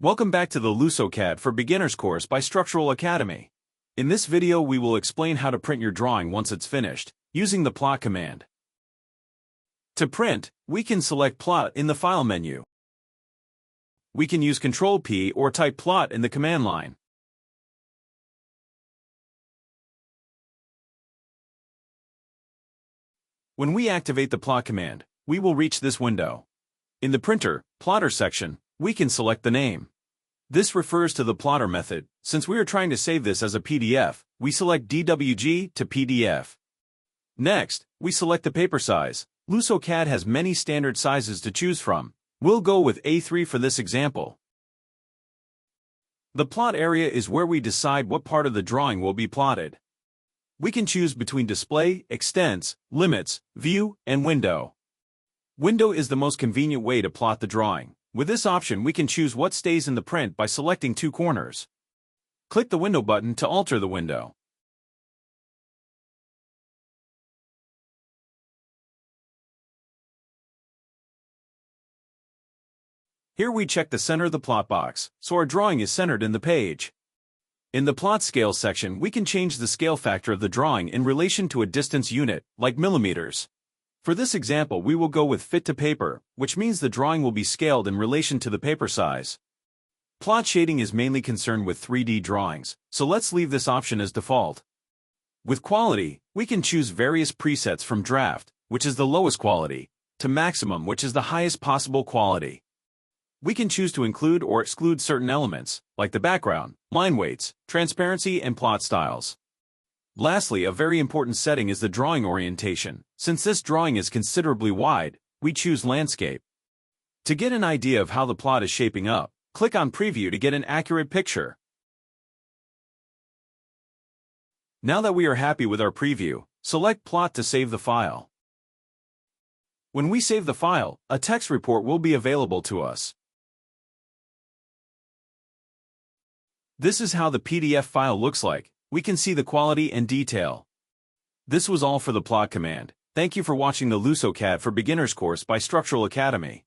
Welcome back to the LusoCAD for Beginners course by Structural Academy. In this video we will explain how to print your drawing once it's finished, using the plot command. To print, we can select Plot in the File menu. We can use Ctrl-P or type Plot in the command line. When we activate the Plot command, we will reach this window. In the Printer, Plotter section, we can select the name. This refers to the plotter method. Since we are trying to save this as a PDF, we select DWG to PDF. Next, we select the paper size. LusoCAD has many standard sizes to choose from. We'll go with A3 for this example. The plot area is where we decide what part of the drawing will be plotted. We can choose between Display, Extents, Limits, View, and Window. Window is the most convenient way to plot the drawing. With this option we can choose what stays in the print by selecting two corners. Click the Window button to alter the window. Here we check the center of the plot box, so our drawing is centered in the page. In the Plot Scale section we can change the scale factor of the drawing in relation to a distance unit, like millimeters. For this example we will go with Fit to Paper, which means the drawing will be scaled in relation to the paper size. Plot shading is mainly concerned with 3D drawings, so let's leave this option as default. With Quality, we can choose various presets from Draft, which is the lowest quality, to Maximum, which is the highest possible quality. We can choose to include or exclude certain elements, like the background, line weights, transparency, and plot styles. Lastly, a very important setting is the drawing orientation. Since this drawing is considerably wide, we choose Landscape. To get an idea of how the plot is shaping up, click on Preview to get an accurate picture. Now that we are happy with our preview, select Plot to save the file. When we save the file, a text report will be available to us. This is how the PDF file looks like. We can see the quality and detail. This was all for the plot command. Thank you for watching the LusoCAD for Beginners course by Structural Academy.